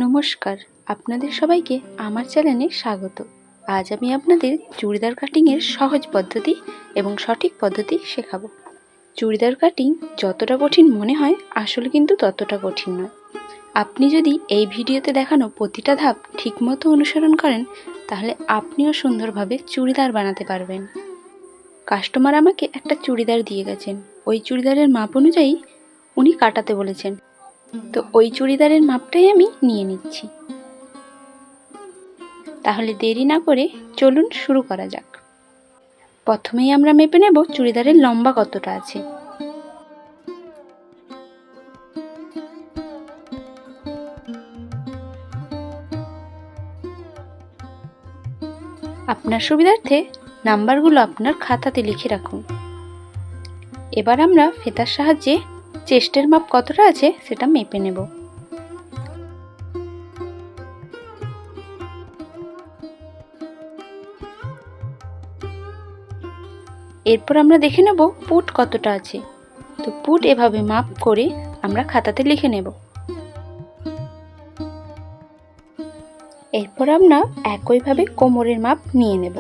নমস্কার, আপনাদের সবাইকে আমার চ্যানেলে স্বাগত। আজ আমি আপনাদের চুড়িদার কাটিংয়ের সহজ পদ্ধতি এবং সঠিক পদ্ধতি শেখাবো। চুড়িদার কাটিং যতটা কঠিন মনে হয় আসলে কিন্তু ততটা কঠিন নয়। আপনি যদি এই ভিডিওতে দেখানো প্রতিটা ধাপ ঠিকমতো অনুসরণ করেন তাহলে আপনিও সুন্দরভাবে চুড়িদার বানাতে পারবেন। কাস্টমার আমাকে একটা চুড়িদার দিয়ে গেছেন, ওই চুড়িদারের মাপ অনুযায়ী উনি কাটাতে বলেছেন, তো ওই চুড়িদারের মাপটাই আমি নিয়ে নিচ্ছি। তাহলে দেরি না করে চলুন শুরু করা যাক। প্রথমেই আমরা মেপে নেব চুড়িদারের লম্বা কতটা আছে। আপনার সুবিধার্থে নাম্বারগুলো আপনার খাতাতে লিখে রাখুন। এবার আমরা ফিতার সাহায্যে চেস্টের মাপ কতটা আছে সেটা মেপে নেব। এরপর আমরা দেখে নেব পুট কতটা আছে। তো পুট এভাবে মাপ করে আমরা খাতাতে লিখে নেব। এরপর আমরা একইভাবে কোমরের মাপ নিয়ে নেব।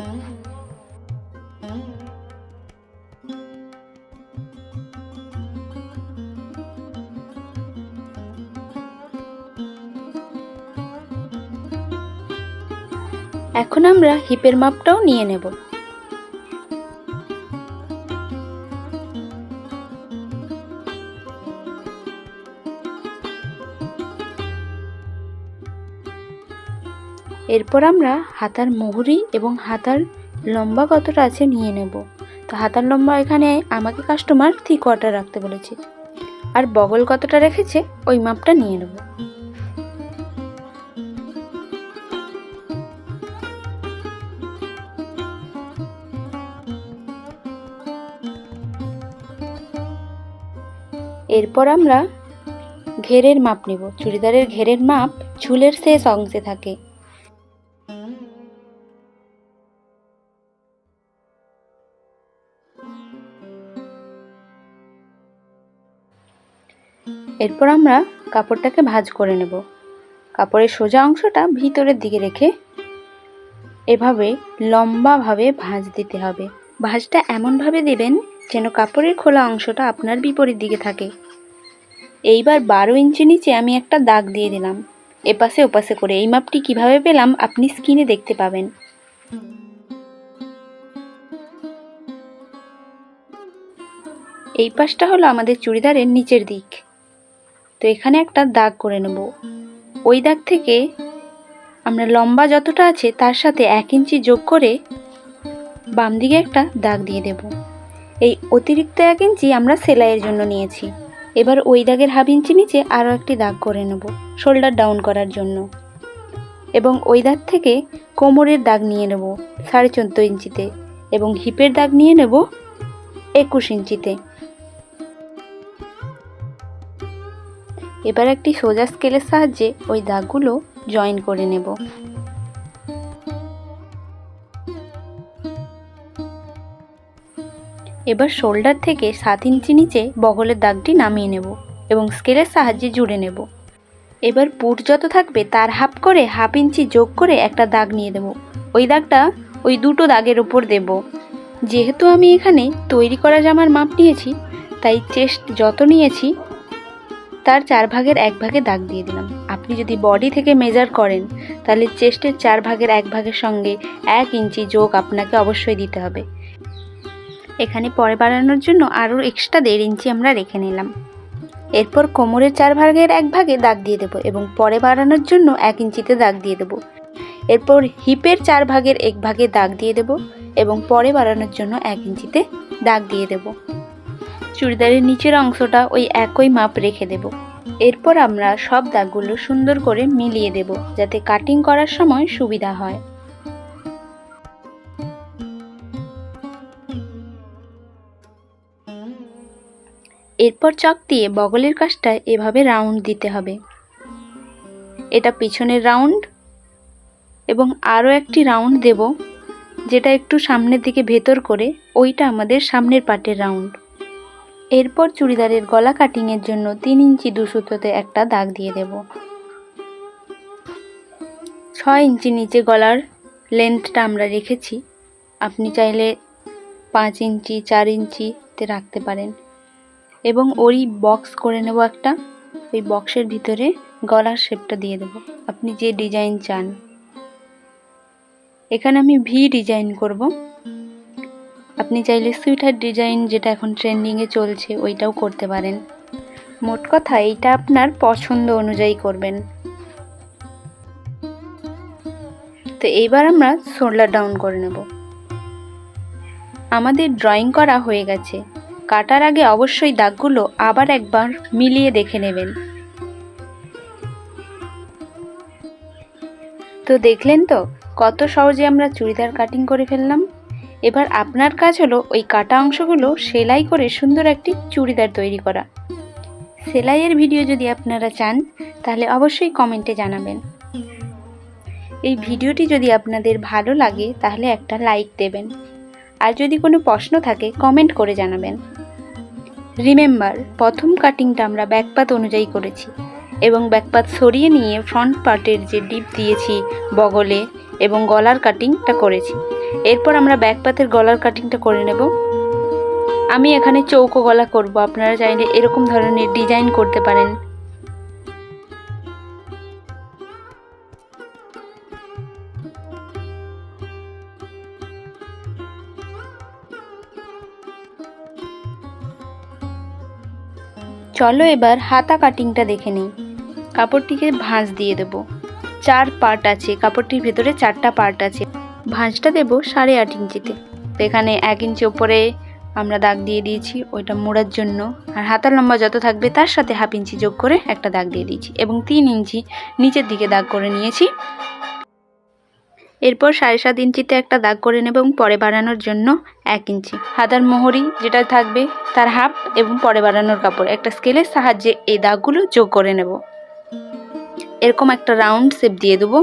এখন আমরা হিপের মাপটাও নিয়ে নেব। এরপর আমরা হাতার মুহুরি এবং হাতার লম্বা কতটা আছে নিয়ে নেব। তো হাতার লম্বা এখানে আমাকে কাস্টমার 3/4 রাখতে বলেছে, আর বগল কতটা রেখেছে ওই মাপটা নিয়ে নেব। এরপর আমরা ঘেরের মাপ নেব। চুড়িদারের ঘেরের মাপ ঝুলের শেষ অংশে থাকে। এরপর আমরা কাপড়টাকে ভাঁজ করে নেব। কাপড়ের সোজা অংশটা ভিতরের দিকে রেখে এভাবে লম্বাভাবে ভাঁজ দিতে হবে। ভাঁজটা এমনভাবে দেবেন যেন কাপড়ের খোলা অংশটা আপনার বিপরীত দিকে থাকে। এইবার 12 ইঞ্চি নিচে আমি একটা দাগ দিয়ে দিলাম এপাশে ওপাশে করে। এই মাপটি কিভাবে পেলাম আপনি স্ক্রিনে দেখতে পাবেন। এই পাশটা হলো আমাদের চুড়িদারের নিচের দিক। তো এখানে একটা দাগ করে নেব। ওই দাগ থেকে আমরা লম্বা যতটা আছে তার সাথে 1 ইঞ্চি যোগ করে বাম দিকে একটা দাগ দিয়ে দেব। এই অতিরিক্ত 1 ইঞ্চি আমরা সেলাইয়ের জন্য নিয়েছি। এবার ওই দাগের হাফ ইঞ্চি নিচে আরও একটি দাগ করে নেব শোল্ডার ডাউন করার জন্য, এবং ওই দাগ থেকে কোমরের দাগ নিয়ে নেব 14.5 ইঞ্চিতে এবং হিপের দাগ নিয়ে নেব 21 ইঞ্চিতে। এবার একটি সোজা স্কেলের সাহায্যে ওই দাগগুলো জয়েন করে নেব। এবার শোল্ডার থেকে 7 ইঞ্চি নিচে বগলের দাগটি নামিয়ে নেব এবং স্কেলের সাহায্যে জুড়ে নেব। এবার পুট যত থাকবে তার হাফ করে হাফ ইঞ্চি যোগ করে একটা দাগ নিয়ে দেব। ওই দাগটা ওই দুটো দাগের উপর দেব। যেহেতু আমি এখানে তৈরি করা জামার মাপ নিয়েছি তাই চেস্ট যত নিয়েছি তার 4 ভাগের 1 ভাগে দাগ দিয়ে দিলাম। আপনি যদি বডি থেকে মেজার করেন তাহলে চেস্টের 4 ভাগের 1 ভাগের সঙ্গে 1 ইঞ্চি যোগ আপনাকে অবশ্যই দিতে হবে। এখানে পরে বাড়ানোর জন্য আরও এক্সট্রা 1.5 ইঞ্চি আমরা রেখে নিলাম। এরপর কোমরের 4 ভাগের 1 ভাগে দাগ দিয়ে দেব এবং পরে বাড়ানোর জন্য 1 ইঞ্চিতে দাগ দিয়ে দেব। এরপর হিপের 4 ভাগের 1 ভাগে দাগ দিয়ে দেব এবং পরে বাড়ানোর জন্য 1 ইঞ্চিতে দাগ দিয়ে দেব। চুড়িদারের নিচের অংশটা ওই একই মাপ রেখে দেব। এরপর আমরা সব দাগগুলো সুন্দর করে মিলিয়ে দেব যাতে কাটিং করার সময় সুবিধা হয়। এরপর চক দিয়ে বগলের কাছটা এভাবে রাউন্ড দিতে হবে। এটা পিছনের রাউন্ড এবং আরও একটি রাউন্ড দেব যেটা একটু সামনের দিকে ভেতর করে, ওইটা আমাদের সামনের পাটের রাউন্ড। এরপর চুড়িদারের গলা কাটিংয়ের জন্য 3 ইঞ্চি 2 সুতোতে একটা দাগ দিয়ে দেব। 6 ইঞ্চি নিচে গলার লেন্থটা আমরা রেখেছি। আপনি চাইলে 5 ইঞ্চি 4 ইঞ্চিতে রাখতে পারেন। এবং ওই বক্স করে নেব একটা। ওই বক্সের ভিতরে গলার শেপটা দিয়ে দেব আপনি যে ডিজাইন চান। এখানে আমি ভি ডিজাইন করব। আপনি চাইলে সুইটার ডিজাইন, যেটা এখন ট্রেন্ডিংয়ে চলছে, ওইটাও করতে পারেন। মোট কথা এইটা আপনার পছন্দ অনুযায়ী করবেন। তো এইবার আমরা শোল্ডার ডাউন করে নেব। আমাদের ড্রয়িং করা হয়ে গেছে। কাটার আগে অবশ্যই দাগগুলো আবার একবার মিলিয়ে দেখে নেবেন। তো দেখলেন তো কত সহজে আমরা চুড়িদার কাটিং করে ফেললাম। এবার আপনার কাজ হলো ওই কাটা অংশগুলো সেলাই করে সুন্দর একটি চুড়িদার তৈরি করা। সেলাইয়ের ভিডিও যদি আপনারা চান তাহলে অবশ্যই কমেন্টে জানাবেন। এই ভিডিওটি যদি আপনাদের ভালো লাগে তাহলে একটা লাইক দেবেন। আর যদি কোনো প্রশ্ন থাকে কমেন্ট করে জানাবেন। রিমেম্বার, প্রথম কাটিংটা আমরা ব্যাকপাত অনুযায়ী করেছি এবং ব্যাকপাত সরিয়ে নিয়ে ফ্রন্ট পার্টের যে ডিপ দিয়েছি বগলে এবং গলার কাটিংটা করেছি। এরপর আমরা ব্যাকপাতের গলার কাটিংটা করে নেব। আমি এখানে চৌকো গলা করব, আপনারা চাইলে এরকম ধরনের ডিজাইন করতে পারেন। চলো এবার হাতা কাটিংটা দেখে নিই। কাপড়টিকে ভাঁজ দিয়ে দেব। 4 পার্ট আছে, কাপড়টির ভেতরে 4টা পার্ট আছে। ভাঁজটা দেব 8.5 ইঞ্চিতে। তো এখানে 1 ইঞ্চি ওপরে আমরা দাগ দিয়ে দিয়েছি ওইটা মোড়ার জন্য। আর হাতার লম্বা যত থাকবে তার সাথে 1/2 ইঞ্চি যোগ করে একটা দাগ দিয়ে দিয়েছি এবং 3 ইঞ্চি নিচের দিকে দাগ করে নিয়েছি। এরপর 7.5 ইঞ্চিতে একটা দাগ করে নেব এবং পরে বাড়ানোর জন্য 1 ইঞ্চি। হাতার মোহরি যেটা থাকবে তার হাফ এবং পরে বাড়ানোর কাপড় একটা স্কেলের সাহায্যে এই দাগগুলো যোগ করে নেব। এরকম একটা রাউন্ড শেপ দিয়ে দেবো।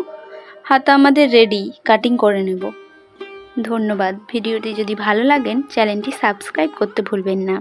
হাতা আমাদের রেডি, কাটিং করে নেব। ধন্যবাদ। ভিডিওটি যদি ভালো লাগেন চ্যানেলটি সাবস্ক্রাইব করতে ভুলবেন না।